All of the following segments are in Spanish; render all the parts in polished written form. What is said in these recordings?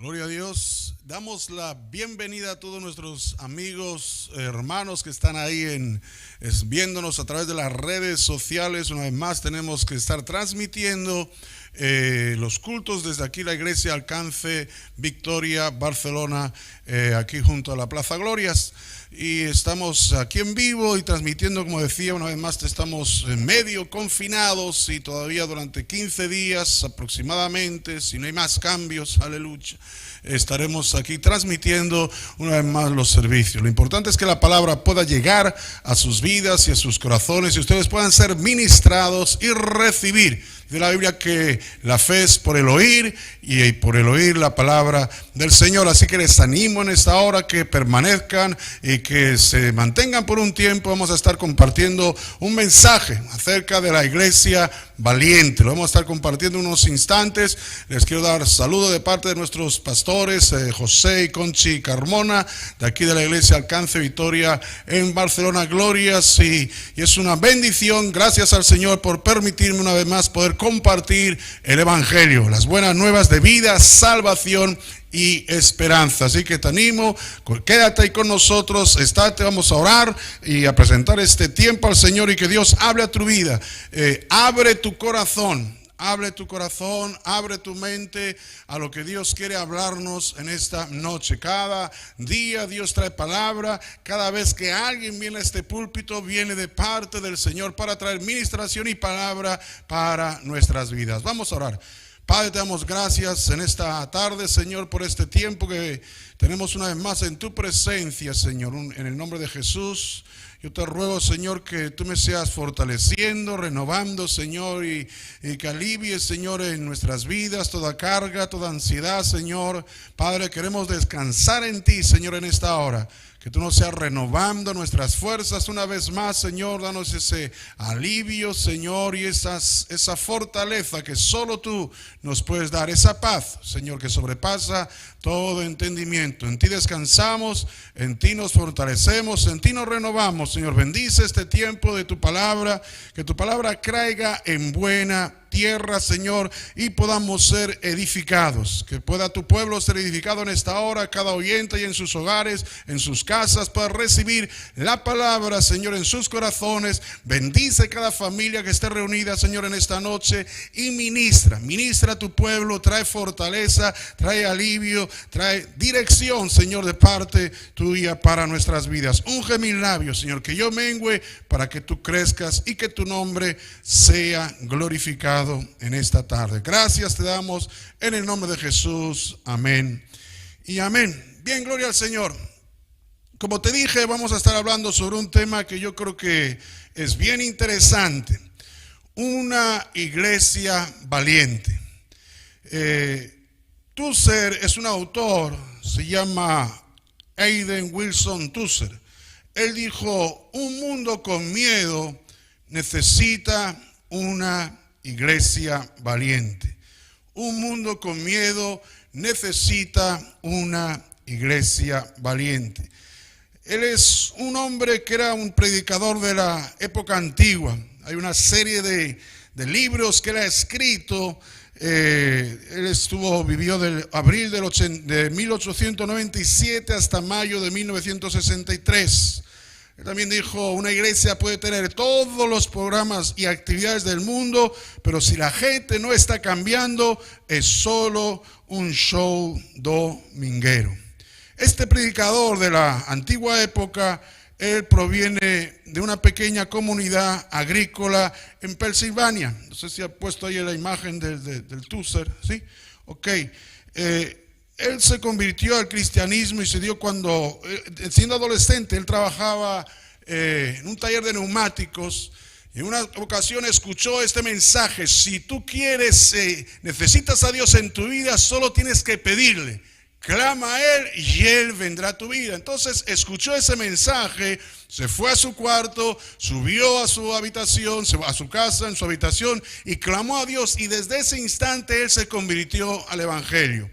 Gloria a Dios. Damos la bienvenida a todos nuestros amigos, hermanos que están ahí viéndonos a través de las redes sociales. Una vez más tenemos que estar transmitiendo los cultos desde aquí, la iglesia Alcance Victoria, Barcelona, aquí junto a la Plaza Glorias. Y estamos aquí en vivo y transmitiendo, como decía, una vez más estamos medio confinados y todavía durante 15 días aproximadamente, si no hay más cambios, aleluya, estaremos aquí transmitiendo una vez más los servicios. Lo importante es que la palabra pueda llegar a sus vidas y a sus corazones y ustedes puedan ser ministrados y recibir. De la Biblia que la fe es por el oír y por el oír la palabra del Señor. Así que les animo en esta hora que permanezcan y que se mantengan por un tiempo. Vamos a estar compartiendo un mensaje acerca de la iglesia valiente. Lo vamos a estar compartiendo unos instantes. Les quiero dar saludo de parte de nuestros pastores José y Conchi Carmona, de aquí de la iglesia Alcance Victoria en Barcelona. Glorias y es una bendición. Gracias al Señor por permitirme una vez más poder compartir el evangelio, las buenas nuevas de vida, salvación y esperanza. Así que te animo, quédate ahí con nosotros, estate, vamos a orar y a presentar este tiempo al Señor y que Dios hable a tu vida. Abre tu corazón, abre tu corazón, abre tu mente a lo que Dios quiere hablarnos en esta noche. Cada día Dios trae palabra. Cada vez que alguien viene a este púlpito, viene de parte del Señor para traer ministración y palabra para nuestras vidas. Vamos a orar. Padre, te damos gracias en esta tarde, Señor, por este tiempo que tenemos una vez más en tu presencia, Señor. En el nombre de Jesús, yo te ruego, Señor, que tú me seas fortaleciendo, renovando, Señor, y que alivies, Señor, en nuestras vidas toda carga, toda ansiedad, Señor. Padre, queremos descansar en ti, Señor, en esta hora. Que tú nos seas renovando nuestras fuerzas una vez más, Señor. Danos ese alivio, Señor, y esa fortaleza que solo tú nos puedes dar. Esa paz, Señor, que sobrepasa todo entendimiento. En ti descansamos, en ti nos fortalecemos, en ti nos renovamos, Señor. Bendice este tiempo de tu palabra, que tu palabra caiga en buena tierra, Señor, y podamos ser edificados. Que pueda tu pueblo ser edificado en esta hora, cada oyente y en sus hogares, en sus casas, para recibir la palabra, Señor, en sus corazones. Bendice cada familia que esté reunida, Señor, en esta noche y ministra a tu pueblo, trae fortaleza, trae alivio, trae dirección, Señor, de parte tuya para nuestras vidas. Unge mis labios, Señor, que yo mengüe para que tú crezcas y que tu nombre sea glorificado en esta tarde. Gracias te damos en el nombre de Jesús. Amén y amén. Bien, gloria al Señor. Como te dije, vamos a estar hablando sobre un tema que yo creo que es bien interesante. Una iglesia valiente. Tusser es un autor, se llama Aiden Wilson Tusser. Él dijo: un mundo con miedo necesita una iglesia valiente. Un mundo con miedo necesita una iglesia valiente. Él es un hombre que era un predicador de la época antigua. Hay una serie de libros que él ha escrito. Él vivió del abril de 1897 hasta mayo de 1963. Él también dijo: una iglesia puede tener todos los programas y actividades del mundo, pero si la gente no está cambiando, es solo un show dominguero. Este predicador de la antigua época, él proviene de una pequeña comunidad agrícola en Pensilvania. No sé si ha puesto ahí la imagen del Tusser, ¿sí? Ok. Él se convirtió al cristianismo y se dio cuando, siendo adolescente, él trabajaba en un taller de neumáticos. Y en una ocasión escuchó este mensaje: si tú quieres, necesitas a Dios en tu vida, solo tienes que pedirle. Clama a Él y Él vendrá a tu vida. Entonces escuchó ese mensaje, se fue a su cuarto, subió a su habitación, a su casa, en su habitación, y clamó a Dios. Y desde ese instante él se convirtió al evangelio.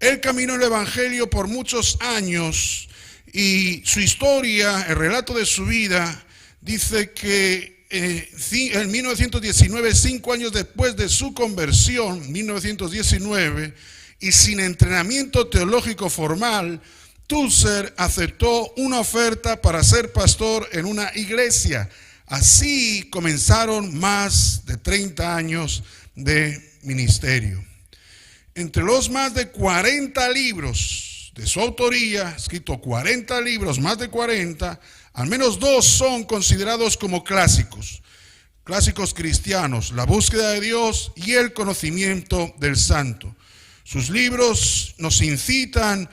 Él caminó el evangelio por muchos años y su historia, el relato de su vida, dice que en 1919, 5 años después de su conversión, 1919, y sin entrenamiento teológico formal, Tusser aceptó una oferta para ser pastor en una iglesia. Así comenzaron más de 30 años de ministerio. Entre los más de 40 libros de su autoría, escrito 40 libros, más de 40, al menos 2 son considerados como clásicos cristianos: La búsqueda de Dios y El conocimiento del santo. Sus libros nos incitan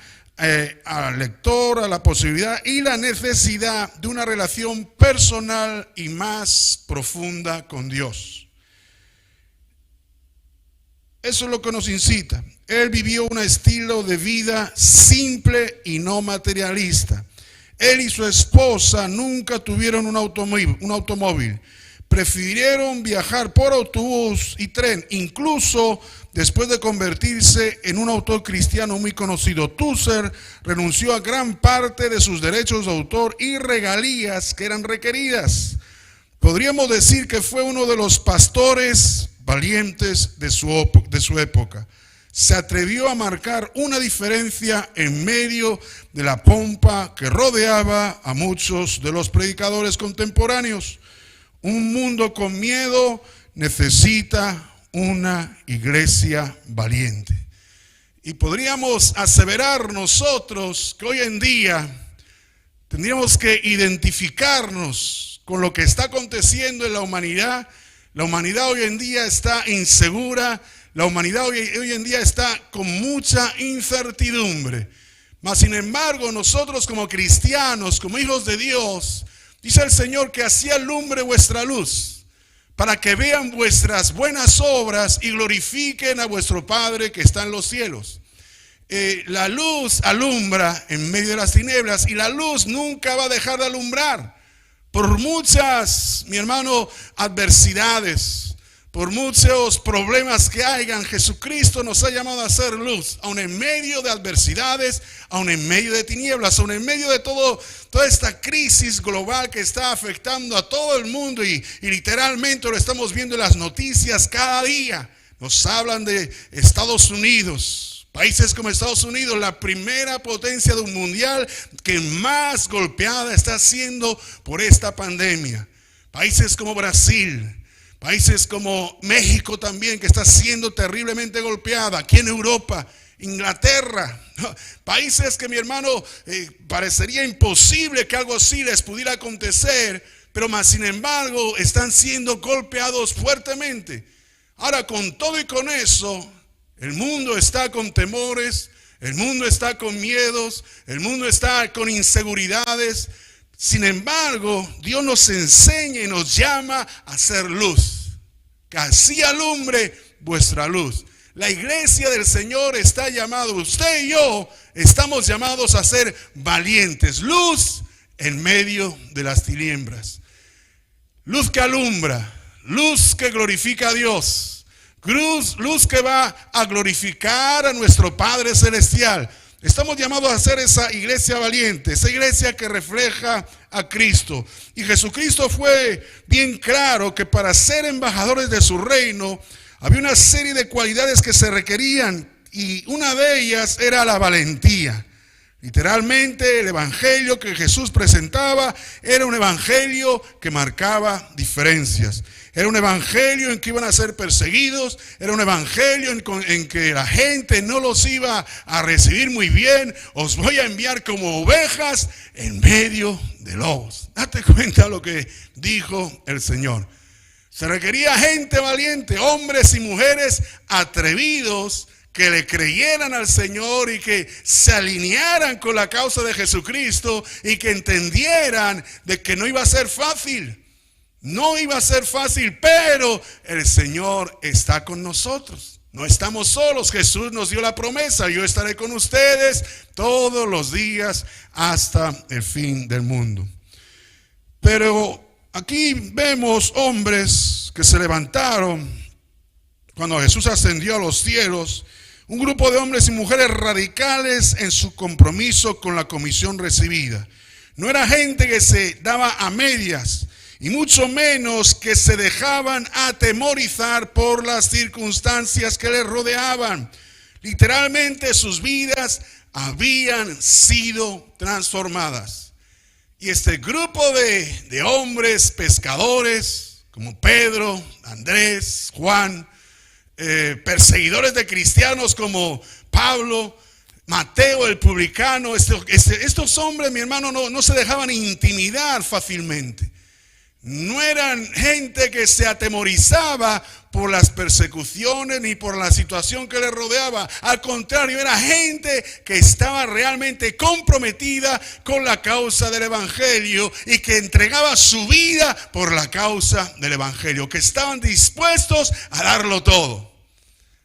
al lector a la posibilidad y la necesidad de una relación personal y más profunda con Dios. Eso es lo que nos incita. Él vivió un estilo de vida simple y no materialista. Él y su esposa nunca tuvieron un automóvil. Prefirieron viajar por autobús y tren, incluso después de convertirse en un autor cristiano muy conocido. Tusser renunció a gran parte de sus derechos de autor y regalías que eran requeridas. Podríamos decir que fue uno de los pastores valientes de su época. Se atrevió a marcar una diferencia en medio de la pompa que rodeaba a muchos de los predicadores contemporáneos. Un mundo con miedo necesita una iglesia valiente. Y podríamos aseverar nosotros que hoy en día tendríamos que identificarnos con lo que está aconteciendo en la humanidad. La humanidad hoy en día está insegura. La humanidad hoy en día está con mucha incertidumbre. Mas sin embargo, nosotros como cristianos, como hijos de Dios, dice el Señor que así alumbre vuestra luz, para que vean vuestras buenas obras y glorifiquen a vuestro Padre que está en los cielos. La luz alumbra en medio de las tinieblas, y la luz nunca va a dejar de alumbrar. Por muchas, mi hermano, adversidades, por muchos problemas que hayan, Jesucristo nos ha llamado a ser luz, aun en medio de adversidades, aun en medio de tinieblas, aun en medio de toda esta crisis global que está afectando a todo el mundo, y literalmente lo estamos viendo en las noticias cada día. Nos hablan de Estados Unidos, países como Estados Unidos, la primera potencia mundial que más golpeada está siendo por esta pandemia. Países como Brasil, países como México también, que está siendo terriblemente golpeada. Aquí en Europa, Inglaterra, países que, mi hermano, parecería imposible que algo así les pudiera acontecer, pero más sin embargo están siendo golpeados fuertemente. Ahora, con todo y con eso, el mundo está con temores, el mundo está con miedos, el mundo está con inseguridades. Sin embargo, Dios nos enseña y nos llama a ser luz, que así alumbre vuestra luz. La iglesia del Señor está llamada, usted y yo estamos llamados a ser valientes, luz en medio de las tinieblas, luz que alumbra, luz que glorifica a Dios, luz que va a glorificar a nuestro Padre Celestial. Estamos llamados a ser esa iglesia valiente, esa iglesia que refleja a Cristo. Y Jesucristo fue bien claro que para ser embajadores de su reino había una serie de cualidades que se requerían, y una de ellas era la valentía. Literalmente, el evangelio que Jesús presentaba era un evangelio que marcaba diferencias. Era un evangelio en que iban a ser perseguidos. Era un evangelio en que la gente no los iba a recibir muy bien. Os voy a enviar como ovejas en medio de lobos. Date cuenta lo que dijo el Señor. Se requería gente valiente, hombres y mujeres atrevidos, que le creyeran al Señor y que se alinearan con la causa de Jesucristo, y que entendieran de que no iba a ser fácil. No iba a ser fácil, pero el Señor está con nosotros. No estamos solos. Jesús nos dio la promesa: yo estaré con ustedes todos los días hasta el fin del mundo. Pero aquí vemos hombres que se levantaron cuando Jesús ascendió a los cielos. Un grupo de hombres y mujeres radicales en su compromiso con la comisión recibida. No era gente que se daba a medias, y mucho menos que se dejaban atemorizar por las circunstancias que les rodeaban. Literalmente sus vidas habían sido transformadas. Y este grupo de hombres pescadores como Pedro, Andrés, Juan, perseguidores de cristianos como Pablo, Mateo el publicano, estos hombres, mi hermano, no se dejaban intimidar fácilmente. No eran gente que se atemorizaba por las persecuciones ni por la situación que les rodeaba. Al contrario, era gente que estaba realmente comprometida con la causa del evangelio y que entregaba su vida por la causa del evangelio, que estaban dispuestos a darlo todo,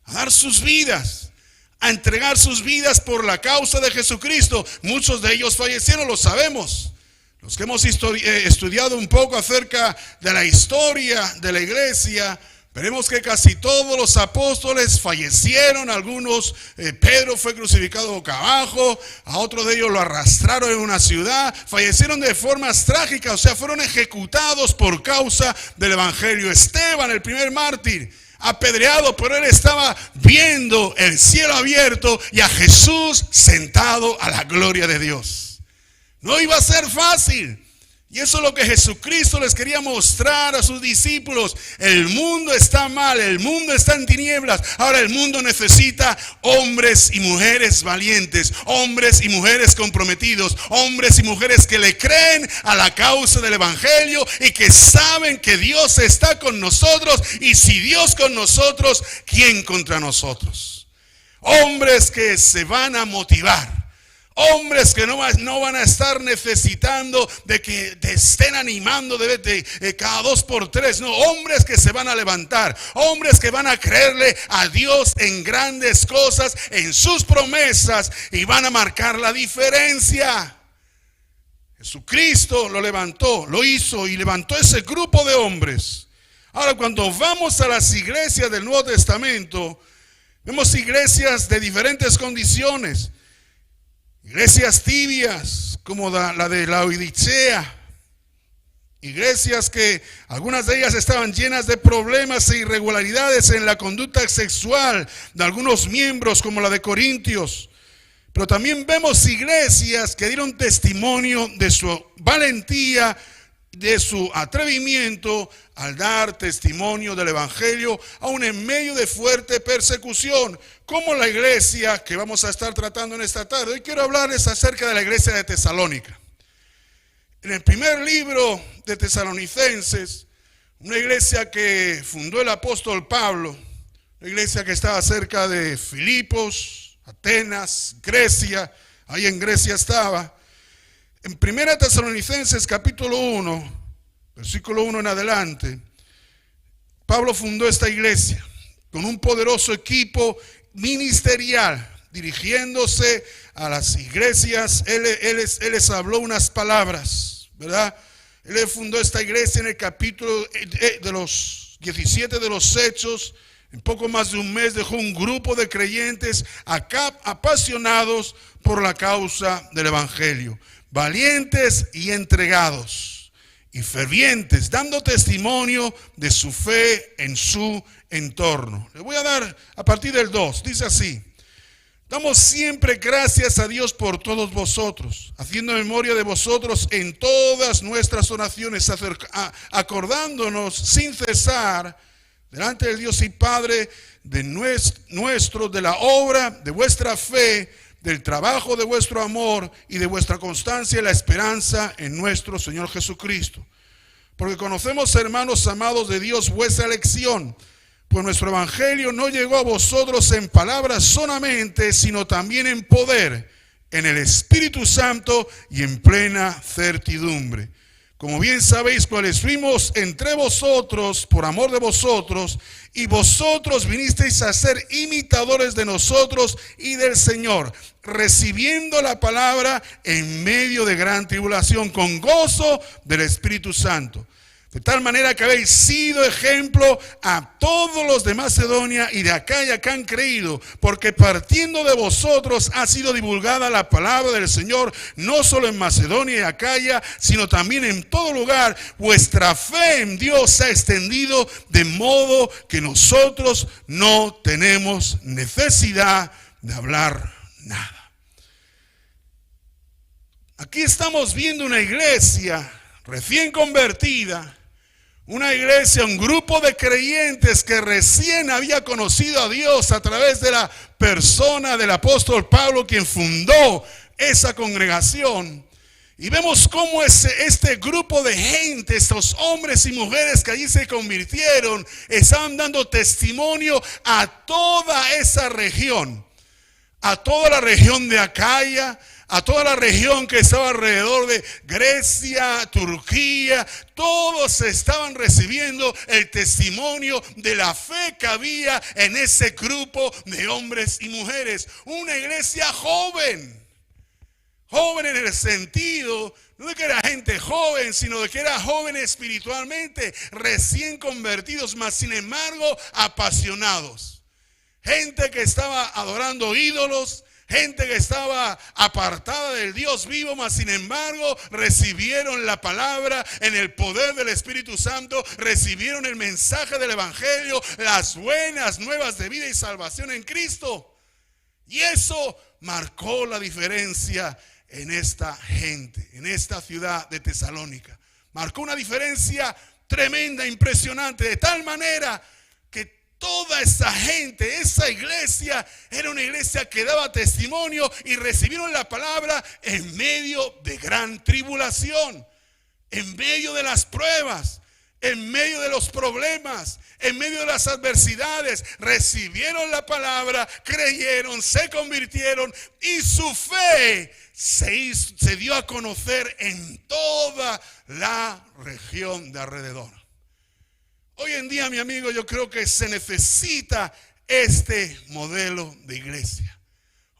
a dar sus vidas, a entregar sus vidas por la causa de Jesucristo. Muchos de ellos fallecieron, lo sabemos. Los que hemos estudiado un poco acerca de la historia de la iglesia, veremos que casi todos los apóstoles fallecieron. Algunos, Pedro fue crucificado boca abajo, a otros de ellos lo arrastraron en una ciudad, fallecieron de formas trágicas, o sea, fueron ejecutados por causa del evangelio. Esteban, el primer mártir, apedreado, pero él estaba viendo el cielo abierto y a Jesús sentado a la gloria de Dios. No iba a ser fácil. Y eso es lo que Jesucristo les quería mostrar a sus discípulos. El mundo está mal, el mundo está en tinieblas. Ahora el mundo necesita hombres y mujeres valientes, hombres y mujeres comprometidos, hombres y mujeres que le creen a la causa del evangelio y que saben que Dios está con nosotros. Y si Dios con nosotros, ¿quién contra nosotros? Hombres que se van a motivar. Hombres que no van a estar necesitando de que te estén animando de cada 2 por 3. No, hombres que se van a levantar. Hombres que van a creerle a Dios en grandes cosas, en sus promesas, y van a marcar la diferencia. Jesucristo lo levantó, lo hizo y levantó ese grupo de hombres. Ahora, cuando vamos a las iglesias del Nuevo Testamento, vemos iglesias de diferentes condiciones. Iglesias tibias como la de Laodicea. Iglesias que algunas de ellas estaban llenas de problemas e irregularidades en la conducta sexual de algunos miembros, como la de Corintios. Pero también vemos iglesias que dieron testimonio de su valentía, de su atrevimiento al dar testimonio del evangelio, aún en medio de fuerte persecución, como la iglesia que vamos a estar tratando en esta tarde. Hoy quiero hablarles acerca de la iglesia de Tesalónica. En el primer libro de Tesalonicenses, una iglesia que fundó el apóstol Pablo, una iglesia que estaba cerca de Filipos, Atenas, Grecia, ahí en Grecia estaba. En 1 Tesalonicenses capítulo 1, versículo 1 en adelante, Pablo fundó esta iglesia con un poderoso equipo ministerial, dirigiéndose a las iglesias. Él les habló unas palabras, ¿verdad? Él fundó esta iglesia en el capítulo de los 17 de los Hechos. En poco más de un mes dejó un grupo de creyentes acá apasionados por la causa del evangelio, valientes y entregados y fervientes, dando testimonio de su fe en su entorno. Le voy a dar a partir del 2, dice así: damos siempre gracias a Dios por todos vosotros, haciendo memoria de vosotros en todas nuestras oraciones, acordándonos sin cesar delante del Dios y Padre de nuestro, de la obra de vuestra fe, del trabajo de vuestro amor y de vuestra constancia y la esperanza en nuestro Señor Jesucristo. Porque conocemos, hermanos amados de Dios, vuestra elección, pues nuestro evangelio no llegó a vosotros en palabras solamente, sino también en poder, en el Espíritu Santo y en plena certidumbre. Como bien sabéis, cuáles fuimos entre vosotros por amor de vosotros, y vosotros vinisteis a ser imitadores de nosotros y del Señor, recibiendo la palabra en medio de gran tribulación, con gozo del Espíritu Santo, De tal manera que habéis sido ejemplo a todos los de Macedonia y de Acaya que han creído, porque partiendo de vosotros ha sido divulgada la palabra del Señor, no solo en Macedonia y Acaya, sino también en todo lugar. Vuestra fe en Dios se ha extendido, de modo que nosotros no tenemos necesidad de hablar nada. Aquí estamos viendo una iglesia recién convertida. Una iglesia, un grupo de creyentes que recién había conocido a Dios a través de la persona del apóstol Pablo, quien fundó esa congregación. Y vemos cómo este grupo de gente, estos hombres y mujeres que allí se convirtieron, estaban dando testimonio a toda esa región, a toda la región de Acaya, a toda la región que estaba alrededor de Grecia, Turquía. Todos estaban recibiendo el testimonio de la fe que había en ese grupo de hombres y mujeres. Una iglesia joven. Joven en el sentido, no de que era gente joven, sino de que era joven espiritualmente, recién convertidos, mas sin embargo apasionados. Gente que estaba adorando ídolos, gente que estaba apartada del Dios vivo, mas sin embargo recibieron la palabra en el poder del Espíritu Santo, recibieron el mensaje del Evangelio, las buenas nuevas de vida y salvación en Cristo. Y eso marcó la diferencia en esta gente, en esta ciudad de Tesalónica. Marcó una diferencia tremenda, impresionante, de tal manera que toda esa gente, esa iglesia, era una iglesia que daba testimonio y recibieron la palabra en medio de gran tribulación, en medio de las pruebas, en medio de los problemas, en medio de las adversidades. Recibieron la palabra, creyeron, se convirtieron y su fe se dio a conocer en toda la región de alrededor. Hoy en día, mi amigo, yo creo que se necesita este modelo de iglesia.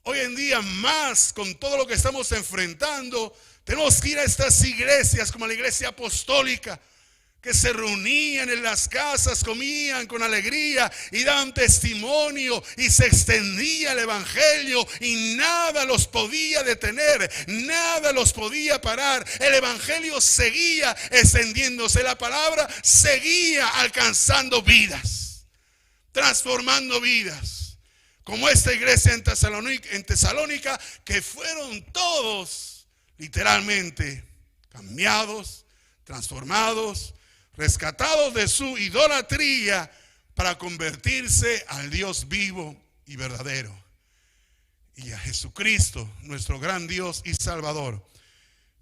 Hoy en día, más con todo lo que estamos enfrentando, tenemos que ir a estas iglesias como la iglesia apostólica, que se reunían en las casas, comían con alegría y daban testimonio y se extendía el evangelio y nada los podía detener, nada los podía parar. El evangelio seguía extendiéndose, la palabra seguía alcanzando vidas, transformando vidas, como esta iglesia en Tesalónica, que fueron todos literalmente cambiados, transformados, rescatados de su idolatría para convertirse al Dios vivo y verdadero y a Jesucristo, nuestro gran Dios y Salvador.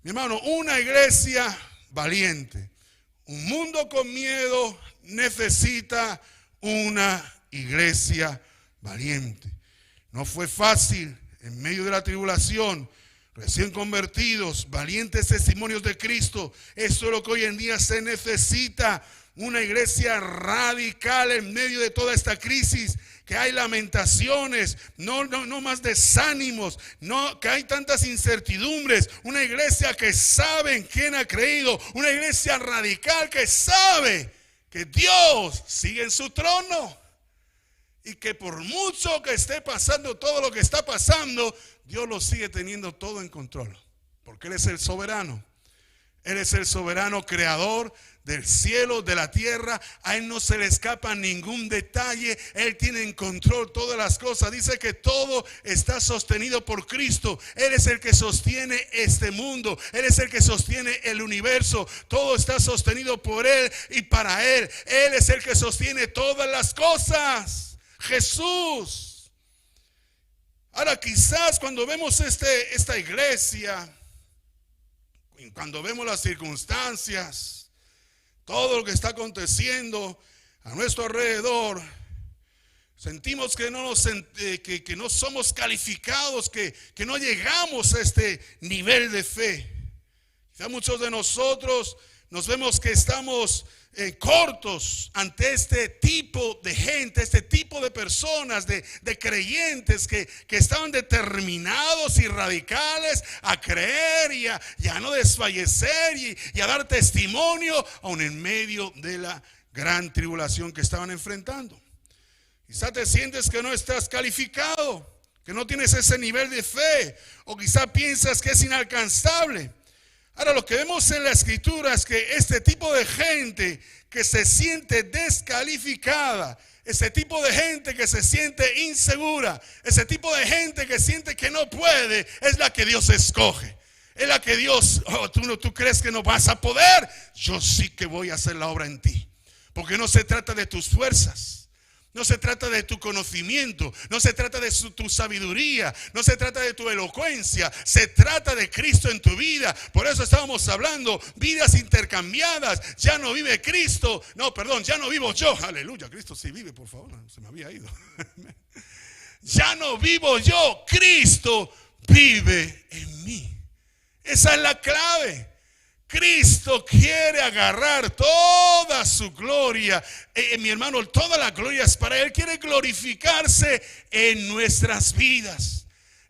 Mi hermano, una iglesia valiente. Un mundo con miedo necesita una iglesia valiente. No fue fácil en medio de la tribulación. Recién convertidos, valientes testimonios de Cristo. Eso es lo que hoy en día se necesita. Una iglesia radical en medio de toda esta crisis. Que hay lamentaciones, no más desánimos, no que hay tantas incertidumbres. Una iglesia que sabe en quién ha creído. Una iglesia radical que sabe que Dios sigue en su trono. Y que por mucho que esté pasando todo lo que está pasando, Dios lo sigue teniendo todo en control. Porque Él es el soberano. Él es el soberano creador del cielo, de la tierra. A Él no se le escapa ningún detalle. Él tiene en control todas las cosas. Dice que todo está sostenido por Cristo. Él es el que sostiene este mundo. Él es el que sostiene el universo. Todo está sostenido por Él y para Él. Él es el que sostiene todas las cosas. Jesús. Ahora quizás cuando vemos esta iglesia, cuando vemos las circunstancias, todo lo que está aconteciendo a nuestro alrededor, sentimos que no somos calificados, que no llegamos a este nivel de fe. Quizás muchos de nosotros nos vemos que estamos cortos ante este tipo de gente, este tipo de personas, de creyentes que estaban determinados y radicales a creer y a no desfallecer y a dar testimonio aún en medio de la gran tribulación que estaban enfrentando. Quizá te sientes que no estás calificado, que no tienes ese nivel de fe, o quizá piensas que es inalcanzable. Ahora, lo que vemos en la escritura es que este tipo de gente que se siente descalificada, ese tipo de gente que se siente insegura, ese tipo de gente que siente que no puede, es la que Dios escoge. Es la que Dios, tú crees que no vas a poder, yo sí que voy a hacer la obra en ti. Porque no se trata de tus fuerzas. No se trata de tu conocimiento, no se trata de tu sabiduría, no se trata de tu elocuencia, se trata de Cristo en tu vida. Por eso estábamos hablando, vidas intercambiadas. Ya no vive Cristo, no, perdón, ya no vivo yo. Aleluya, Cristo sí vive, por favor, se me había ido. Ya no vivo yo, Cristo vive en mí. Esa es la clave. Cristo quiere agarrar toda su gloria. Mi hermano, toda la gloria es para Él. Quiere glorificarse en nuestras vidas.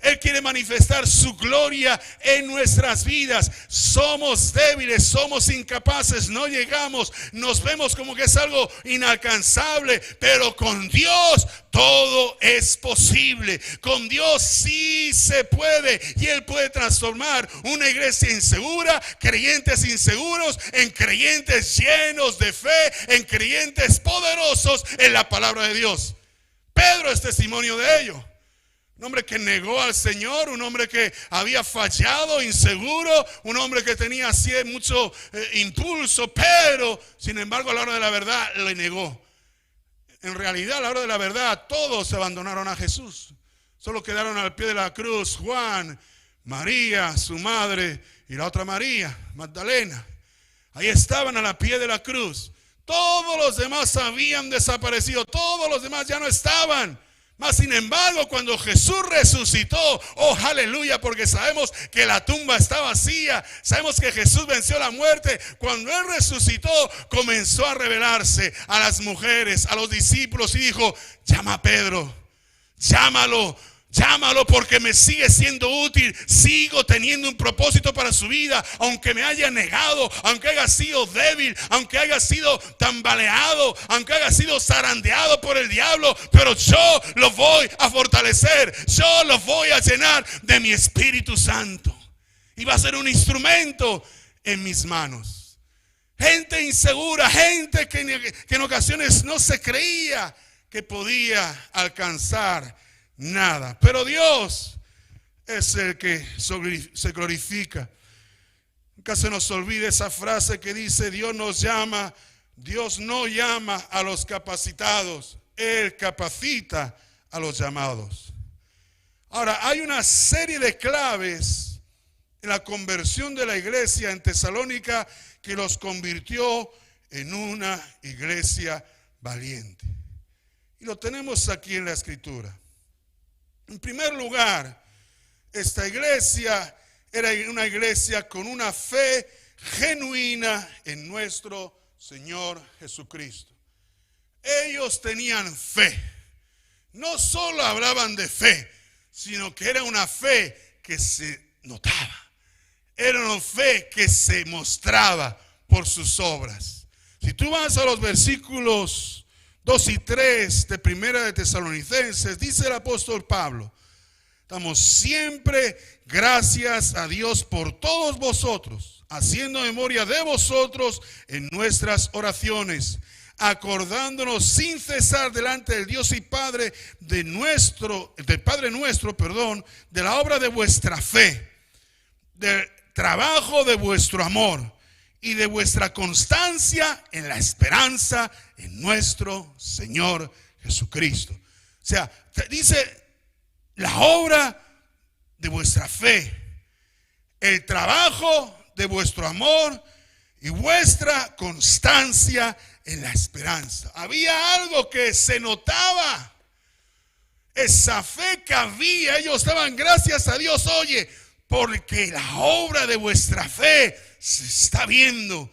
Él quiere manifestar su gloria en nuestras vidas. Somos débiles, somos incapaces, no llegamos, nos vemos como que es algo inalcanzable, pero con Dios todo es posible. Con Dios sí se puede, y Él puede transformar una iglesia insegura, creyentes inseguros, en creyentes llenos de fe, en creyentes poderosos en la palabra de Dios. Pedro es testimonio de ello. Un hombre que negó al Señor, un hombre que había fallado, inseguro, un hombre que tenía así mucho impulso, pero sin embargo a la hora de la verdad le negó. En realidad a la hora de la verdad todos abandonaron a Jesús. Solo quedaron al pie de la cruz Juan, María, su madre, y la otra María, Magdalena. Ahí estaban a la pie de la cruz. Todos los demás habían desaparecido, todos los demás ya no estaban. Mas sin embargo, cuando Jesús resucitó, oh aleluya, porque sabemos que la tumba está vacía, sabemos que Jesús venció la muerte. Cuando Él resucitó, comenzó a revelarse a las mujeres, a los discípulos, y dijo: llama a Pedro, llámalo porque me sigue siendo útil. Sigo teniendo un propósito para su vida, aunque me haya negado, aunque haya sido débil, aunque haya sido tambaleado, aunque haya sido zarandeado por el diablo, pero yo lo voy a fortalecer, yo lo voy a llenar de mi Espíritu Santo, y va a ser un instrumento en mis manos. Gente insegura, gente que en ocasiones no se creía que podía alcanzar nada, pero Dios es el que se glorifica. Nunca se nos olvide esa frase que dice: Dios no llama a los capacitados, Él capacita a los llamados. Ahora, hay una serie de claves en la conversión de la iglesia en Tesalónica que los convirtió en una iglesia valiente, y lo tenemos aquí en la escritura. En primer lugar, esta iglesia era una iglesia con una fe genuina en nuestro Señor Jesucristo. Ellos tenían fe. No solo hablaban de fe, sino que era una fe que se notaba. Era una fe que se mostraba por sus obras. Si tú vas a los versículos 2 y 3 de Primera de Tesalonicenses, dice el apóstol Pablo: damos siempre gracias a Dios por todos vosotros, haciendo memoria de vosotros en nuestras oraciones, acordándonos sin cesar delante del Dios y Padre del Padre nuestro, de la obra de vuestra fe, del trabajo de vuestro amor y de vuestra constancia en la esperanza en nuestro Señor Jesucristo. O sea, dice la obra de vuestra fe, el trabajo de vuestro amor y vuestra constancia en la esperanza. Había algo que se notaba, esa fe que había. Ellos daban gracias a Dios, oye, porque la obra de vuestra fe se está viendo,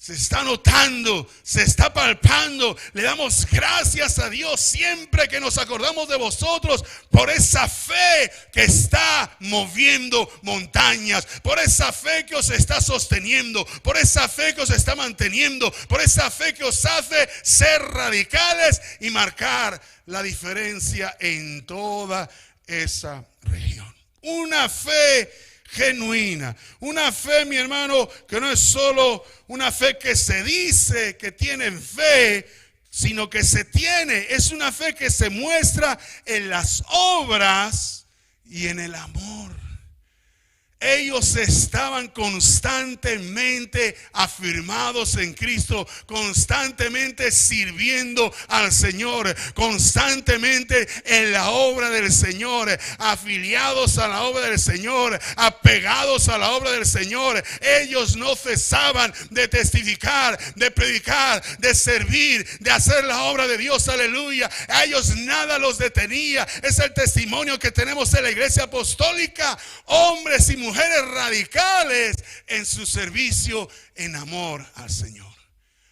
Se está notando, se está palpando. Le damos gracias a Dios siempre que nos acordamos de vosotros por esa fe que está moviendo montañas, por esa fe que os está sosteniendo, por esa fe que os está manteniendo, por esa fe que os hace ser radicales y marcar la diferencia en toda esa región. Una fe genuina, una fe, mi hermano, que no es solo una fe que se dice que tienen fe, sino que se tiene. Es una fe que se muestra en las obras y en el amor. Ellos estaban constantemente afirmados en Cristo, constantemente sirviendo al Señor, constantemente en la obra del Señor, afiliados a la obra del Señor, apegados a la obra del Señor. Ellos no cesaban de testificar, de predicar, de servir, de hacer la obra de Dios. Aleluya. A ellos nada los detenía. Es el testimonio que tenemos en la iglesia apostólica. Hombres y mujeres radicales en su servicio en amor al Señor,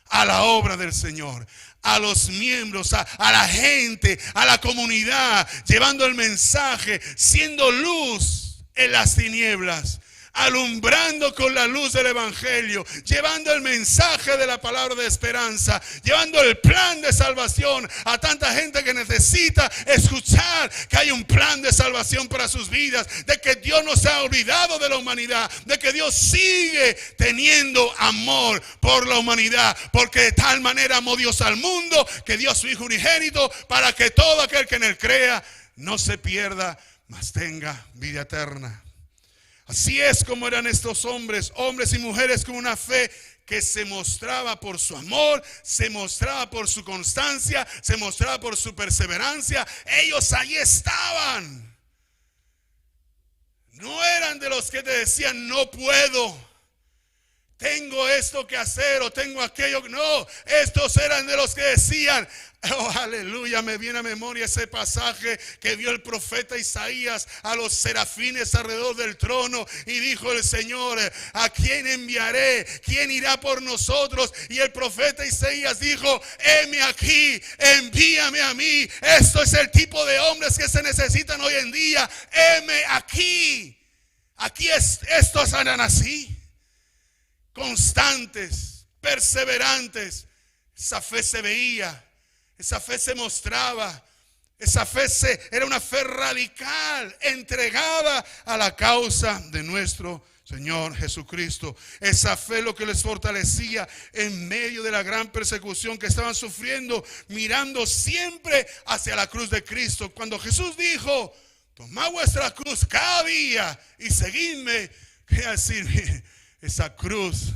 a la obra del Señor, a los miembros, a la gente, a la comunidad, llevando el mensaje, siendo luz en las tinieblas, alumbrando con la luz del evangelio, llevando el mensaje de la palabra de esperanza, llevando el plan de salvación a tanta gente que necesita escuchar que hay un plan de salvación para sus vidas, de que Dios no se ha olvidado de la humanidad, de que Dios sigue teniendo amor por la humanidad, porque de tal manera amó Dios al mundo que dio a su Hijo unigénito para que todo aquel que en él crea no se pierda, mas tenga vida eterna. Así es como eran estos hombres y mujeres con una fe que se mostraba por su amor, se mostraba por su constancia, se mostraba por su perseverancia. Ellos ahí estaban. No eran de los que te decían no puedo, tengo esto que hacer o tengo aquello. No, estos eran de los que decían, oh, aleluya, me viene a memoria ese pasaje que vio el profeta Isaías a los serafines alrededor del trono y dijo el Señor, ¿a quién enviaré? ¿Quién irá por nosotros? Y el profeta Isaías dijo, heme aquí, envíame a mí. Esto es el tipo de hombres que se necesitan hoy en día. Heme aquí. Estos eran así, constantes, perseverantes. Esa fe se veía, esa fe se mostraba, esa fe era una fe radical, entregada a la causa de nuestro Señor Jesucristo. Esa fe lo que les fortalecía en medio de la gran persecución que estaban sufriendo, mirando siempre hacia la cruz de Cristo. Cuando Jesús dijo, tomad vuestra cruz cada día y seguidme, quiere decir, esa cruz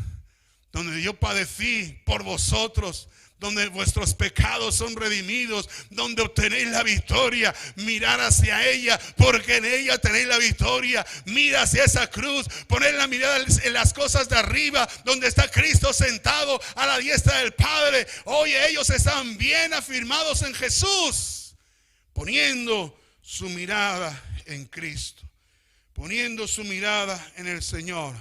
donde yo padecí por vosotros, donde vuestros pecados son redimidos, donde obtenéis la victoria. Mirar hacia ella, porque en ella tenéis la victoria. Mira hacia esa cruz, poner la mirada en las cosas de arriba, donde está Cristo sentado a la diestra del Padre. Oye, ellos estaban bien afirmados en Jesús, poniendo su mirada en Cristo, poniendo su mirada en el Señor,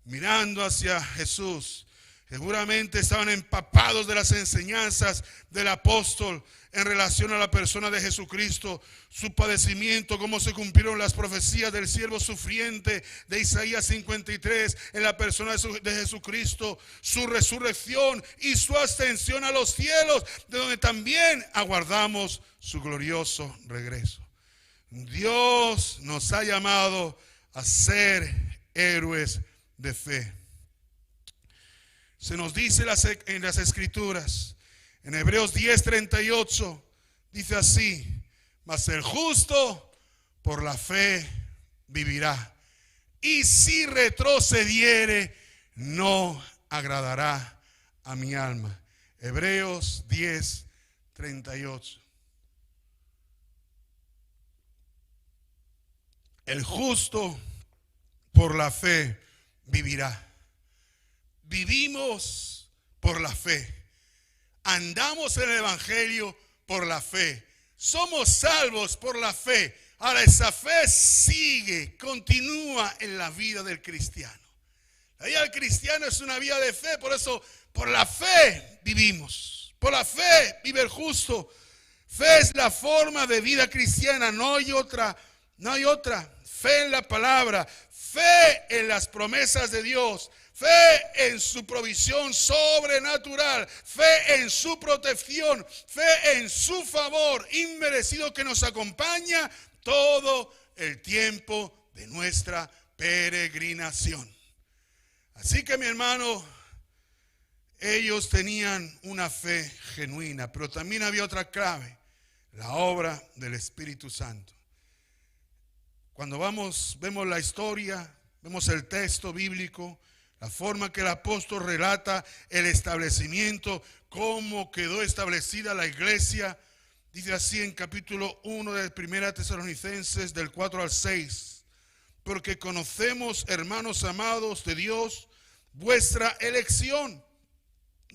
mirando hacia Jesús. Seguramente estaban empapados de las enseñanzas del apóstol en relación a la persona de Jesucristo, su padecimiento, cómo se cumplieron las profecías del siervo sufriente de Isaías 53 en la persona de Jesucristo, su resurrección y su ascensión a los cielos, de donde también aguardamos su glorioso regreso. Dios nos ha llamado a ser héroes de fe. Se nos dice en las Escrituras, en Hebreos 10:38, dice así: mas el justo por la fe vivirá, y si retrocediere no agradará a mi alma. Hebreos 10:38. El justo por la fe vivirá. Vivimos por la fe. Andamos en el evangelio por la fe. Somos salvos por la fe. Ahora esa fe sigue, continúa en la vida del cristiano. La vida del cristiano es una vida de fe. Por eso, por la fe vivimos. Por la fe vive el justo. Fe es la forma de vida cristiana. No hay otra. No hay otra. Fe en la palabra. Fe en las promesas de Dios. Fe en su provisión sobrenatural. Fe en su protección. Fe en su favor inmerecido que nos acompaña todo el tiempo de nuestra peregrinación. Así que, mi hermano, ellos tenían una fe genuina, pero también había otra clave: la obra del Espíritu Santo. Cuando vemos la historia, vemos el texto bíblico, la forma que el apóstol relata el establecimiento, cómo quedó establecida la iglesia. Dice así en capítulo 1 de 1 Tesalonicenses, del 4 al 6. Porque conocemos, hermanos amados de Dios, vuestra elección,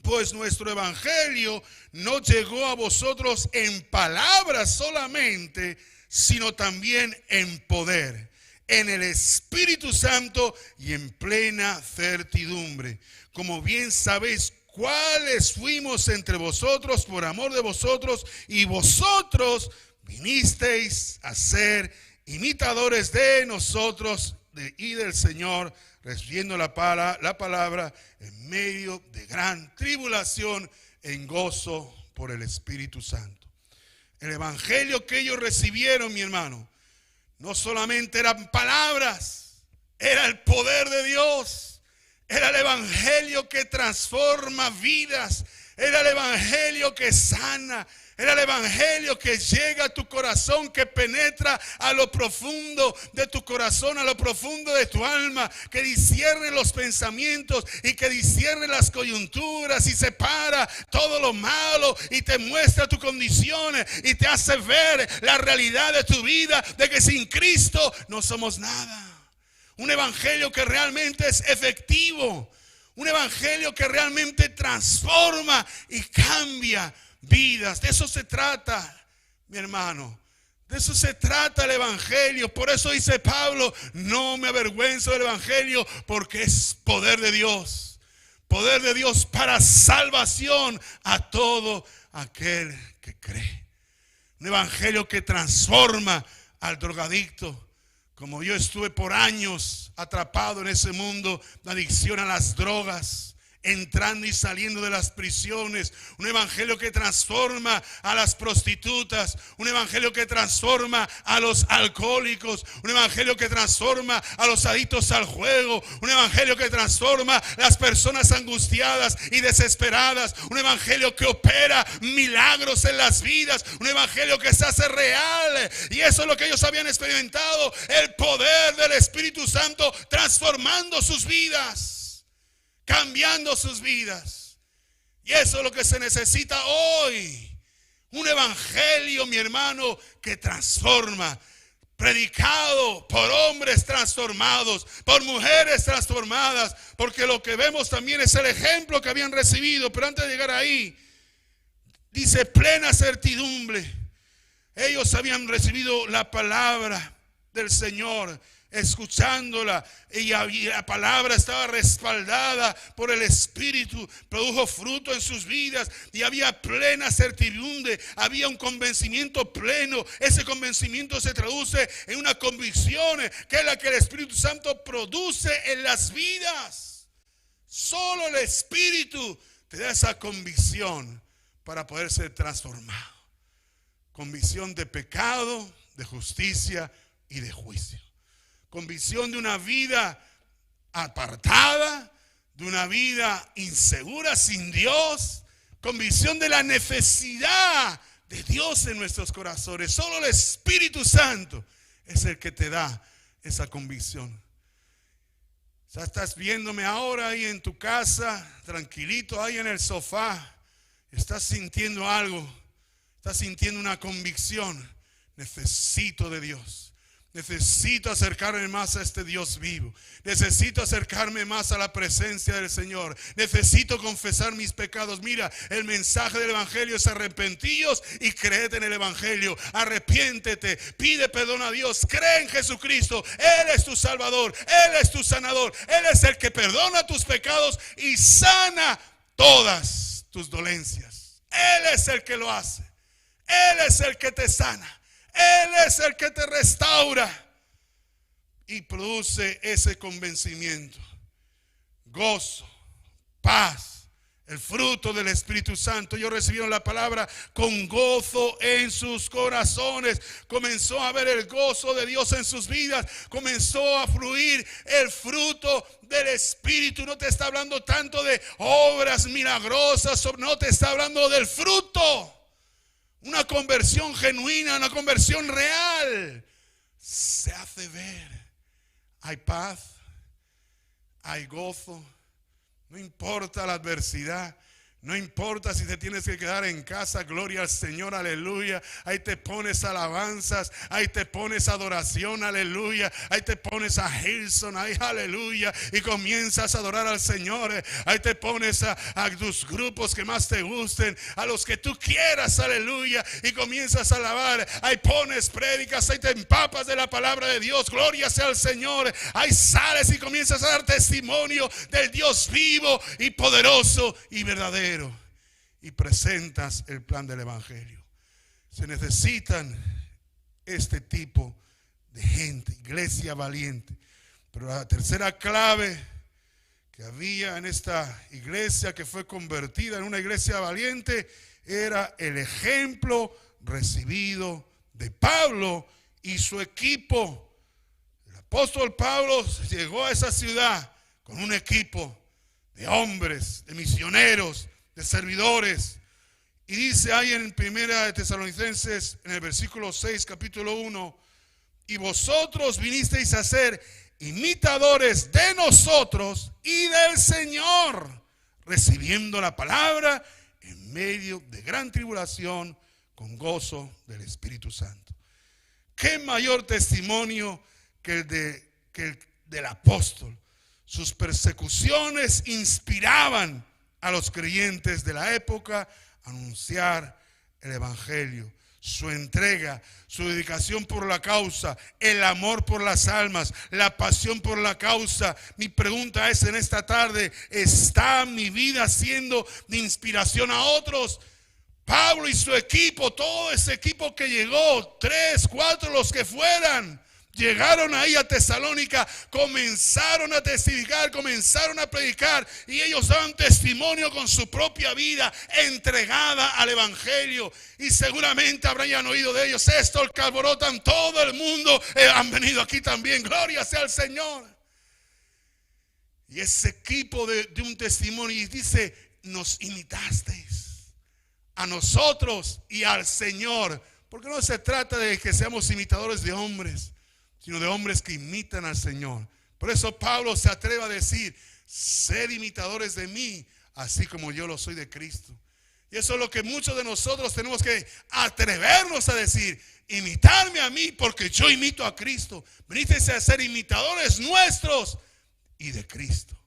pues nuestro evangelio no llegó a vosotros en palabras solamente, sino también en poder, en el Espíritu Santo y en plena certidumbre. Como bien sabéis cuáles fuimos entre vosotros por amor de vosotros, y vosotros vinisteis a ser imitadores de nosotros y del Señor, recibiendo la palabra en medio de gran tribulación, en gozo por el Espíritu Santo. El evangelio que ellos recibieron, mi hermano, no solamente eran palabras, era el poder de Dios. Era el evangelio que transforma vidas. Era el evangelio que sana. Era el evangelio que llega a tu corazón, que penetra a lo profundo de tu corazón, a lo profundo de tu alma, que discierne los pensamientos y que discierne las coyunturas y separa todo lo malo y te muestra tus condiciones y te hace ver la realidad de tu vida, de que sin Cristo no somos nada. Un evangelio que realmente es efectivo. Un evangelio que realmente transforma y cambia vidas. De eso se trata, mi hermano. De eso se trata el evangelio. Por eso dice Pablo: no me avergüenzo del evangelio, porque es poder de Dios. Poder de Dios para salvación a todo aquel que cree. Un evangelio que transforma al drogadicto. Como yo estuve por años atrapado en ese mundo de adicción a las drogas, entrando y saliendo de las prisiones. Un evangelio que transforma a las prostitutas. Un evangelio que transforma a los alcohólicos. Un evangelio que transforma a los adictos al juego. Un evangelio que transforma a las personas angustiadas y desesperadas. Un evangelio que opera milagros en las vidas. Un evangelio que se hace real. Y eso es lo que ellos habían experimentado: el poder del Espíritu Santo transformando sus vidas, cambiando sus vidas. Y eso es lo que se necesita hoy. Un evangelio, mi hermano, que transforma, predicado por hombres transformados, por mujeres transformadas, porque lo que vemos también es el ejemplo que habían recibido. Pero antes de llegar ahí, dice plena certidumbre. Ellos habían recibido la palabra del Señor, escuchándola, y la palabra estaba respaldada por el Espíritu, produjo fruto en sus vidas y había plena certidumbre, había un convencimiento pleno. Ese convencimiento se traduce en una convicción, que es la que el Espíritu Santo produce en las vidas. Solo el Espíritu te da esa convicción para poder ser transformado. Convicción de pecado, de justicia y de juicio. Convicción de una vida apartada, de una vida insegura, sin Dios. Convicción de la necesidad de Dios en nuestros corazones. Solo el Espíritu Santo es el que te da esa convicción. Ya estás viéndome ahora ahí en tu casa, tranquilito ahí en el sofá. Estás sintiendo algo. Estás sintiendo una convicción. Necesito de Dios. Necesito acercarme más a este Dios vivo. Necesito acercarme más a la presencia del Señor. Necesito confesar mis pecados. Mira, el mensaje del Evangelio es arrepentíos y creed en el Evangelio. Arrepiéntete, pide perdón a Dios, cree en Jesucristo. Él es tu Salvador, Él es tu sanador. Él es el que perdona tus pecados y sana todas tus dolencias. Él es el que lo hace. Él es el que te sana. Él es el que te restaura y produce ese convencimiento, gozo, paz, el fruto del Espíritu Santo. Ellos recibieron la palabra con gozo en sus corazones. Comenzó a ver el gozo de Dios en sus vidas. Comenzó a fluir el fruto del Espíritu. No te está hablando tanto de obras milagrosas, no te está hablando del fruto. Una conversión genuina, una conversión real, se hace ver. Hay paz, hay gozo, no importa la adversidad. No importa si te tienes que quedar en casa, gloria al Señor, aleluya. Ahí te pones alabanzas, ahí te pones adoración, aleluya. Ahí te pones a Hilson, ahí aleluya. Y comienzas a adorar al Señor. Ahí te pones a tus grupos que más te gusten, a los que tú quieras, aleluya. Y comienzas a alabar. Ahí pones prédicas, ahí te empapas de la palabra de Dios, gloria sea al Señor. Ahí sales y comienzas a dar testimonio del Dios vivo y poderoso y verdadero. Y presentas el plan del Evangelio. Se necesitan este tipo de gente, iglesia valiente. Pero la tercera clave que había en esta iglesia que fue convertida en una iglesia valiente era el ejemplo recibido de Pablo y su equipo. El apóstol Pablo llegó a esa ciudad con un equipo de hombres, de misioneros, de servidores. Y dice ahí en Primera de Tesalonicenses, en el versículo 6, capítulo 1, y vosotros vinisteis a ser imitadores de nosotros y del Señor, recibiendo la palabra en medio de gran tribulación, con gozo del Espíritu Santo. Qué mayor testimonio que el del apóstol. Sus persecuciones inspiraban a los creyentes de la época a anunciar el Evangelio. Su entrega, su dedicación por la causa, el amor por las almas, la pasión por la causa. Mi pregunta es en esta tarde: ¿está mi vida siendo de inspiración a otros? Pablo y su equipo, todo ese equipo que llegó, 3, 4, los que fueran, llegaron ahí a Tesalónica, comenzaron a testificar, comenzaron a predicar, y ellos daban testimonio con su propia vida entregada al Evangelio. Y seguramente habrán oído de ellos: esto el que alborotan todo el mundo, han venido aquí también, gloria sea al Señor. Y ese equipo de un testimonio, y dice: nos imitasteis a nosotros y al Señor. Porque no se trata de que seamos imitadores de hombres, sino de hombres que imitan al Señor. Por eso Pablo se atreve a decir: sed imitadores de mí, así como yo lo soy de Cristo. Y eso es lo que muchos de nosotros tenemos que atrevernos a decir: imitarme a mí, porque yo imito a Cristo. Veniste a ser imitadores nuestros y de Cristo.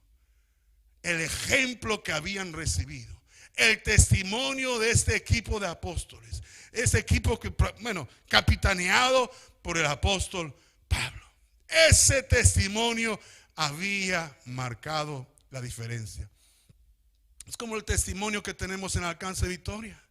El ejemplo que habían recibido, el testimonio de este equipo de apóstoles, ese equipo que, capitaneado por el apóstol Pablo. Ese testimonio había marcado la diferencia. Es como el testimonio que tenemos en Alcance Victoria.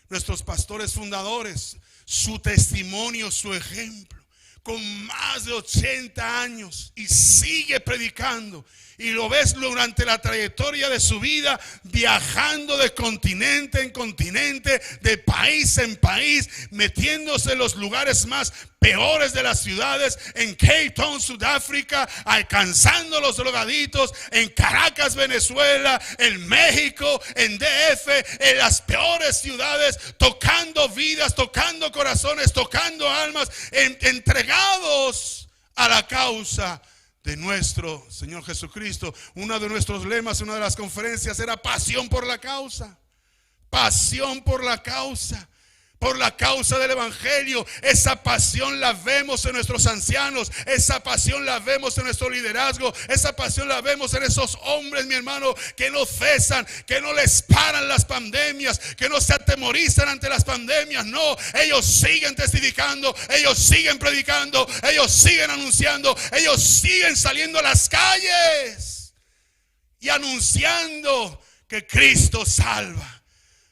Nuestros pastores fundadores, su testimonio, su ejemplo, con más de 80 años, y sigue predicando. Y lo ves durante la trayectoria de su vida, viajando de continente en continente, de país en país, metiéndose en los lugares más peores de las ciudades, en Cape Town, Sudáfrica, alcanzando los drogaditos, en Caracas, Venezuela, en México, en DF, en las peores ciudades, tocando vidas, tocando corazones, tocando almas, entregados a la causa de nuestro Señor Jesucristo. Uno de nuestros lemas, una de las conferencias, era pasión por la causa. Pasión por la causa. por la causa del evangelio. Esa pasión la vemos en nuestros ancianos, esa pasión la vemos en nuestro liderazgo, esa pasión la vemos en esos hombres, mi hermano, que no cesan, que no les paran las pandemias, que no se atemorizan ante las pandemias. No, ellos siguen testificando, ellos siguen predicando, ellos siguen anunciando, ellos siguen saliendo a las calles y anunciando que Cristo salva.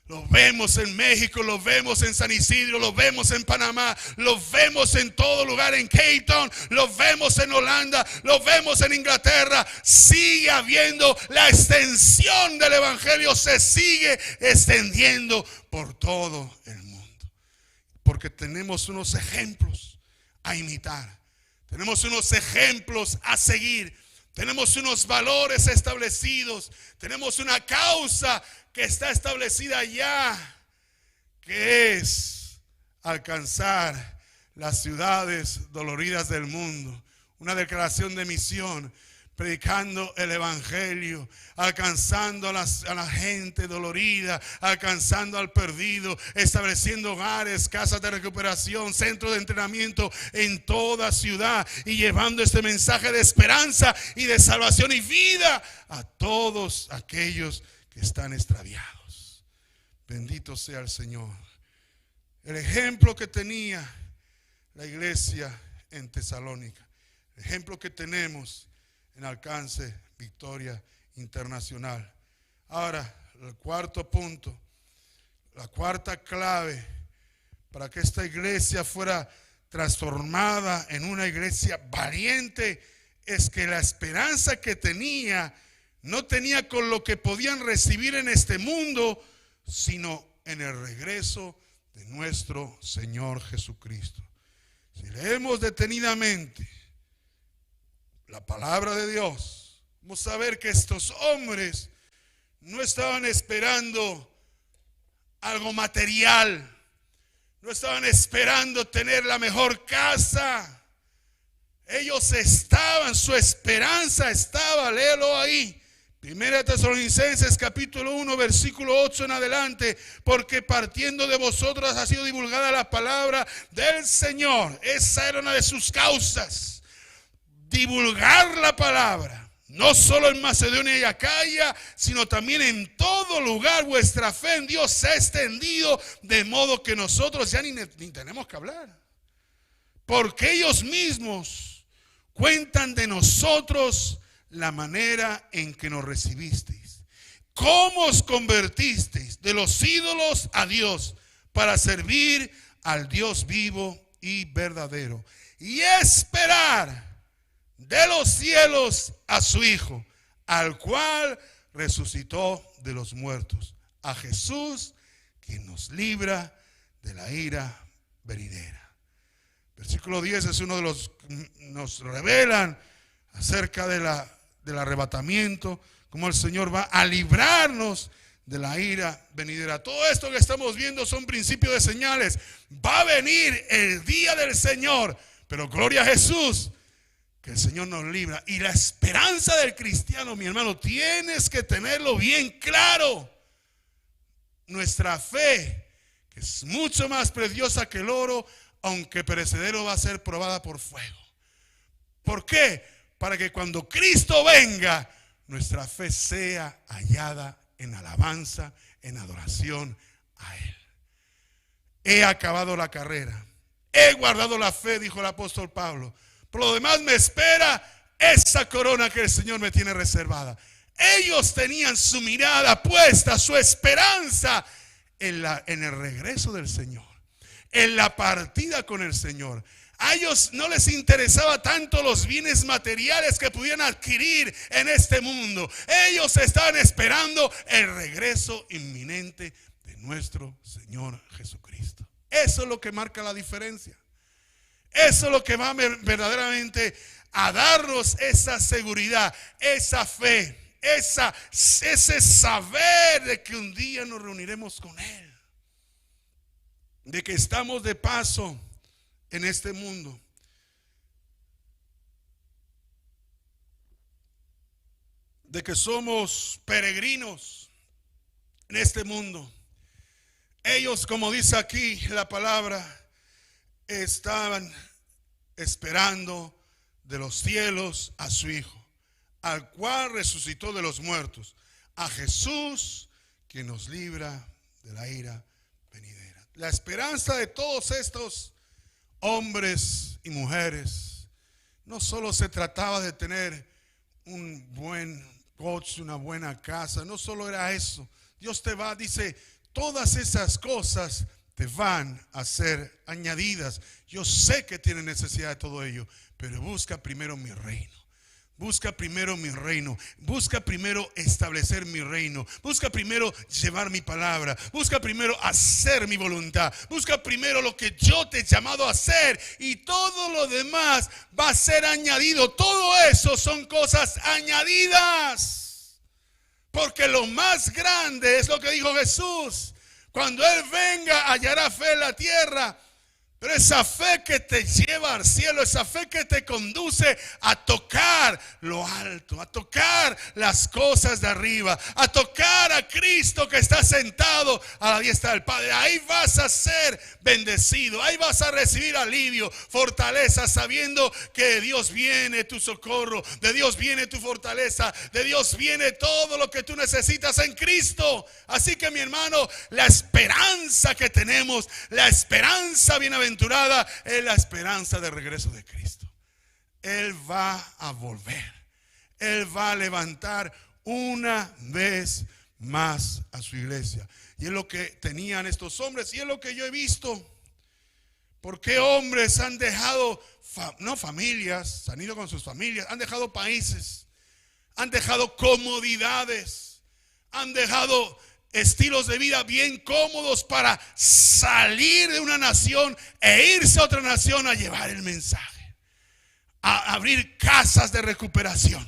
Lo vemos en México, lo vemos en San Isidro, lo vemos en Panamá, lo vemos en todo lugar, en Cape Town, lo vemos en Holanda, lo vemos en Inglaterra. Sigue habiendo la extensión del evangelio, se sigue extendiendo por todo el mundo. Porque tenemos unos ejemplos a imitar, tenemos unos ejemplos a seguir, tenemos unos valores establecidos, tenemos una causa que está establecida ya, que es alcanzar las ciudades doloridas del mundo. Una declaración de misión, predicando el evangelio, alcanzando a la gente dolorida, alcanzando al perdido, estableciendo hogares, casas de recuperación, centros de entrenamiento en toda ciudad y llevando este mensaje de esperanza y de salvación y vida a todos aquellos que están extraviados. Bendito sea el Señor. El ejemplo que tenía la iglesia en Tesalónica, el ejemplo que tenemos en Alcance Victoria Internacional. Ahora, el cuarto punto, la cuarta clave para que esta iglesia fuera transformada en una iglesia valiente es que la esperanza que tenía no tenía con lo que podían recibir en este mundo, sino en el regreso de nuestro Señor Jesucristo. Si leemos detenidamente la palabra de Dios, vamos a ver que estos hombres no estaban esperando algo material, no estaban esperando tener la mejor casa. Ellos estaban, su esperanza estaba, léelo ahí. Primera Tesalonicenses capítulo 1 versículo 8 en adelante, porque partiendo de vosotros ha sido divulgada la palabra del Señor. Esa era una de sus causas, divulgar la palabra, no solo en Macedonia y Acaya, sino también en todo lugar. Vuestra fe en Dios se ha extendido, de modo que nosotros ya ni tenemos que hablar, porque ellos mismos cuentan de nosotros la manera en que nos recibisteis, cómo os convertisteis de los ídolos a Dios para servir al Dios vivo y verdadero, y esperar de los cielos a su Hijo, al cual resucitó de los muertos, a Jesús, quien nos libra de la ira venidera. Versículo 10 es uno de los que nos revelan acerca del arrebatamiento, cómo el Señor va a librarnos de la ira venidera. Todo esto que estamos viendo son principios de señales. Va a venir el día del Señor, pero gloria a Jesús, que el Señor nos libra. Y la esperanza del cristiano, mi hermano, tienes que tenerlo bien claro. Nuestra fe, que es mucho más preciosa que el oro, aunque perecedero, va a ser probada por fuego. ¿Por qué? Para que cuando Cristo venga, nuestra fe sea hallada en alabanza, en adoración a Él. He acabado la carrera, he guardado la fe, dijo el apóstol Pablo. Por lo demás me espera esa corona que el Señor me tiene reservada. Ellos tenían su mirada puesta, su esperanza en el regreso del Señor, en la partida con el Señor. A ellos no les interesaba tanto los bienes materiales que pudieran adquirir en este mundo. Ellos estaban esperando el regreso inminente de nuestro Señor Jesucristo. Eso es lo que marca la diferencia. Eso es lo que va verdaderamente a darnos esa seguridad, esa fe, ese saber de que un día nos reuniremos con Él, de que estamos de paso en este mundo. De que somos peregrinos en este mundo. Ellos, como dice aquí la palabra, estaban esperando de los cielos a su Hijo, al cual resucitó de los muertos, a Jesús, que nos libra de la ira venidera. La esperanza de todos estos hombres y mujeres no solo se trataba de tener un buen coche, una buena casa, no solo era eso. Dios te va, dice, todas esas cosas te van a ser añadidas. Yo sé que tienes necesidad de todo ello, pero busca primero mi reino. Busca primero mi reino. Busca primero establecer mi reino. Busca primero llevar mi palabra. Busca primero hacer mi voluntad. Busca primero lo que yo te he llamado a hacer. Y todo lo demás va a ser añadido. Todo eso son cosas añadidas. Porque lo más grande es lo que dijo Jesús. Cuando Él venga, hallará fe en la tierra. Pero esa fe que te lleva al cielo, esa fe que te conduce a tocar lo alto, a tocar las cosas de arriba, a tocar a Cristo que está sentado a la diestra del Padre. Ahí vas a ser bendecido, ahí vas a recibir alivio, fortaleza, sabiendo que de Dios viene tu socorro, de Dios viene tu fortaleza, de Dios viene todo lo que tú necesitas en Cristo. Así que mi hermano, la esperanza que tenemos, la esperanza bienaventurada, es la esperanza de regreso de Cristo. Él va a volver. Él va a levantar una vez más a su iglesia. Y es lo que tenían estos hombres y es lo que yo he visto. ¿Por qué hombres han dejado, no familias, han ido con sus familias, han dejado países, han dejado comodidades, han dejado estilos de vida bien cómodos para salir de una nación e irse a otra nación a llevar el mensaje, a abrir casas de recuperación,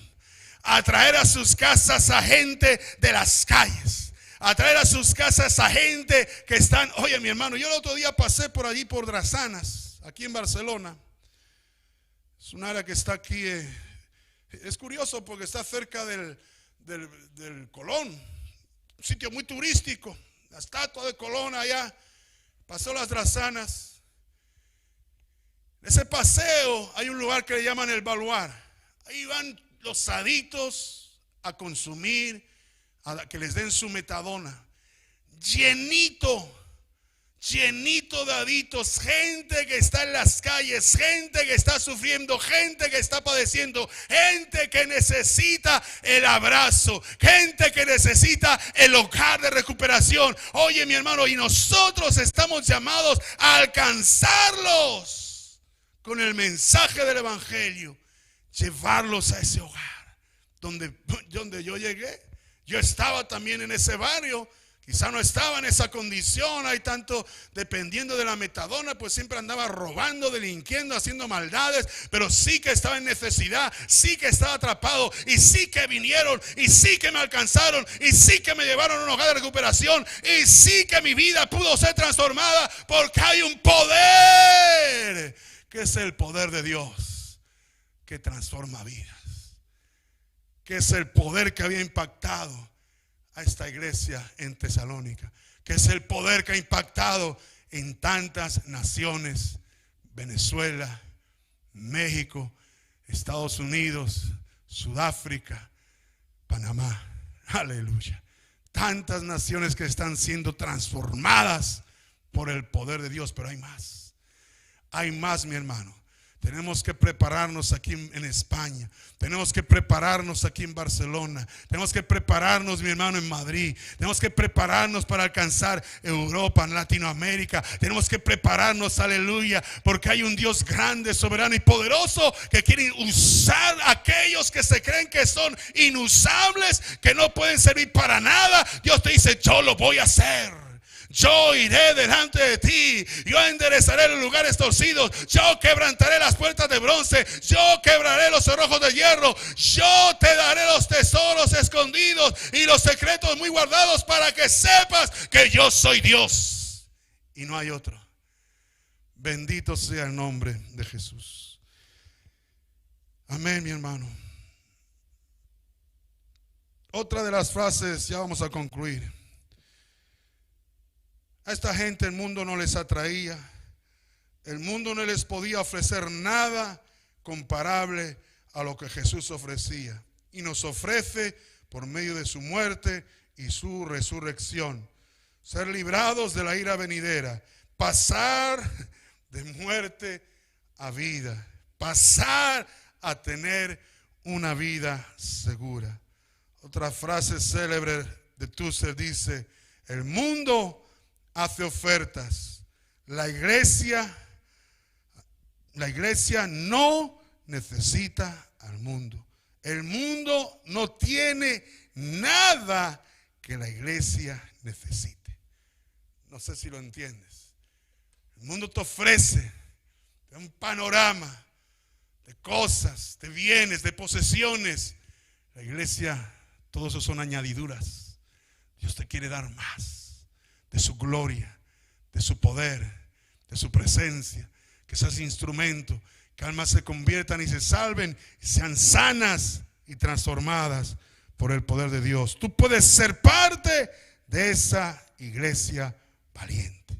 a traer a sus casas a gente de las calles, a traer a sus casas a gente que están. Oye, mi hermano, yo el otro día pasé por allí por Drassanas, aquí en Barcelona. Es un área que está aquí, es curioso porque está cerca del Colón. Un sitio muy turístico, la estatua de Colón allá, pasó las Drassanas. En ese paseo hay un lugar que le llaman el Baluar. Ahí van los saditos a consumir, a que les den su metadona. Llenito de adictos, gente que está en las calles, gente que está sufriendo, gente que está padeciendo, gente que necesita el abrazo, gente que necesita el hogar de recuperación. Oye, mi hermano, y nosotros estamos llamados a alcanzarlos con el mensaje del evangelio, llevarlos a ese hogar donde yo llegué. Yo estaba también en ese barrio. Quizá no estaba en esa condición, hay tanto dependiendo de la metadona, pues siempre andaba robando, delinquiendo, haciendo maldades, pero sí que estaba en necesidad, sí que estaba atrapado, y sí que vinieron, y sí que me alcanzaron, y sí que me llevaron a un hogar de recuperación, y sí que mi vida pudo ser transformada, porque hay un poder, que es el poder de Dios, que transforma vidas, que es el poder que había impactado a esta iglesia en Tesalónica, que es el poder que ha impactado en tantas naciones: Venezuela, México, Estados Unidos, Sudáfrica, Panamá. Aleluya. Tantas naciones que están siendo transformadas por el poder de Dios. Pero hay más. Hay más, mi hermano. Tenemos que prepararnos aquí en España. Tenemos que prepararnos aquí en Barcelona. Tenemos que prepararnos, mi hermano, en Madrid. Tenemos que prepararnos para alcanzar Europa, Latinoamérica. Tenemos que prepararnos, aleluya, porque hay un Dios grande, soberano y poderoso que quiere usar a aquellos que se creen que son inusables, que no pueden servir para nada. Dios te dice: yo lo voy a hacer. Yo iré delante de ti, yo enderezaré los lugares torcidos, yo quebrantaré las puertas de bronce, yo quebraré los cerrojos de hierro, yo te daré los tesoros escondidos y los secretos muy guardados, para que sepas que yo soy Dios y no hay otro. Bendito sea el nombre de Jesús. Amén, mi hermano. Otra de las frases, ya vamos a concluir. A esta gente el mundo no les atraía. El mundo no les podía ofrecer nada comparable a lo que Jesús ofrecía. Y nos ofrece por medio de su muerte y su resurrección. Ser librados de la ira venidera. Pasar de muerte a vida. Pasar a tener una vida segura. Otra frase célebre de Tusser dice: el mundo hace ofertas. La iglesia no necesita al mundo. El mundo no tiene nada que la iglesia necesite. No sé si lo entiendes. El mundo te ofrece un panorama de cosas, de bienes, de posesiones. La iglesia, todo eso son añadiduras. Dios te quiere dar más de su gloria, de su poder, de su presencia. Que seas instrumento, que almas se conviertan y se salven, y sean sanas y transformadas por el poder de Dios. Tú puedes ser parte de esa iglesia valiente.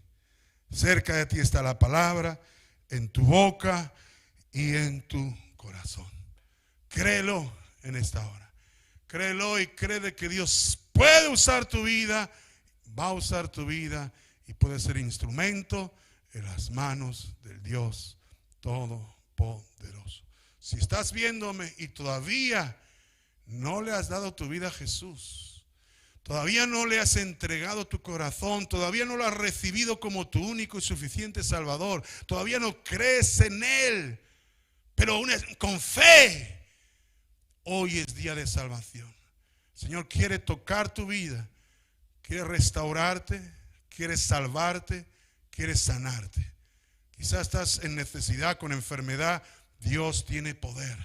Cerca de ti está la palabra, en tu boca y en tu corazón. Créelo en esta hora. Créelo y cree de que Dios puede usar tu vida, va a usar tu vida y puede ser instrumento en las manos del Dios Todopoderoso. Si estás viéndome y todavía no le has dado tu vida a Jesús, todavía no le has entregado tu corazón, todavía no lo has recibido como tu único y suficiente Salvador, todavía no crees en Él, pero con fe, hoy es día de salvación. El Señor quiere tocar tu vida, quiere restaurarte, quiere salvarte, quiere sanarte. Quizás estás en necesidad, con enfermedad. Dios tiene poder.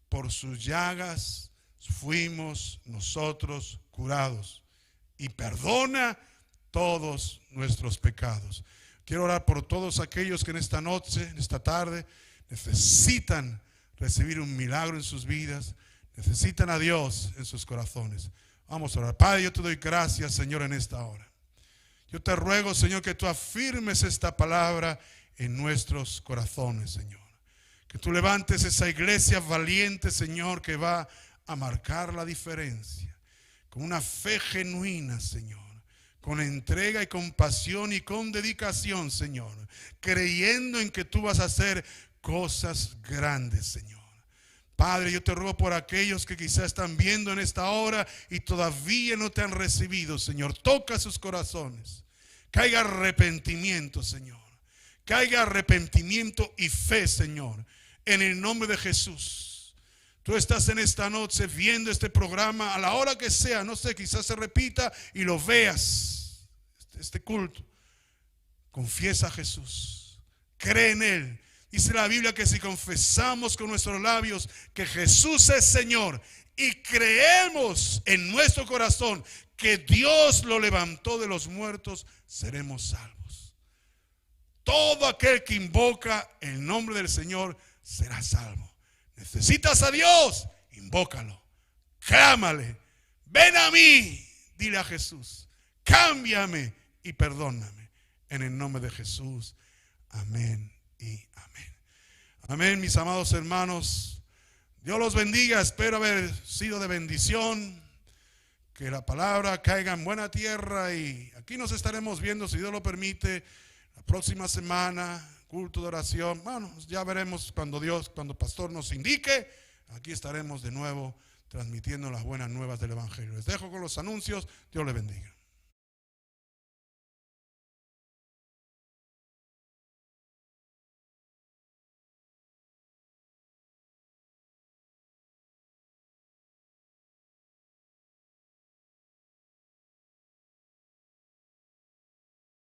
Por sus llagas fuimos nosotros curados. Y perdona todos nuestros pecados. Quiero orar por todos aquellos que en esta noche, en esta tarde, necesitan recibir un milagro en sus vidas. Necesitan a Dios en sus corazones. Vamos a orar. Padre, yo te doy gracias, Señor, en esta hora. Yo te ruego, Señor, que tú afirmes esta palabra en nuestros corazones, Señor. Que tú levantes esa iglesia valiente, Señor, que va a marcar la diferencia. Con una fe genuina, Señor. Con entrega y compasión y con dedicación, Señor. Creyendo en que tú vas a hacer cosas grandes, Señor. Padre, yo te ruego por aquellos que quizás están viendo en esta hora y todavía no te han recibido, Señor. Toca sus corazones. Caiga arrepentimiento, Señor. Caiga arrepentimiento y fe, Señor. En el nombre de Jesús. Tú estás en esta noche viendo este programa a la hora que sea. No sé, quizás se repita y lo veas. Este culto. Confiesa a Jesús. Cree en Él. Dice la Biblia que si confesamos con nuestros labios que Jesús es Señor y creemos en nuestro corazón que Dios lo levantó de los muertos, seremos salvos. Todo aquel que invoca el nombre del Señor será salvo. Necesitas a Dios, invócalo, clámale, ven a mí, dile a Jesús, cámbiame y perdóname. En el nombre de Jesús, amén y amén. Amén, mis amados hermanos. Dios los bendiga. Espero haber sido de bendición. Que la palabra caiga en buena tierra. Y aquí nos estaremos viendo, si Dios lo permite, la próxima semana. Culto de oración. Bueno, ya veremos cuando Pastor nos indique. Aquí estaremos de nuevo transmitiendo las buenas nuevas del Evangelio. Les dejo con los anuncios. Dios les bendiga.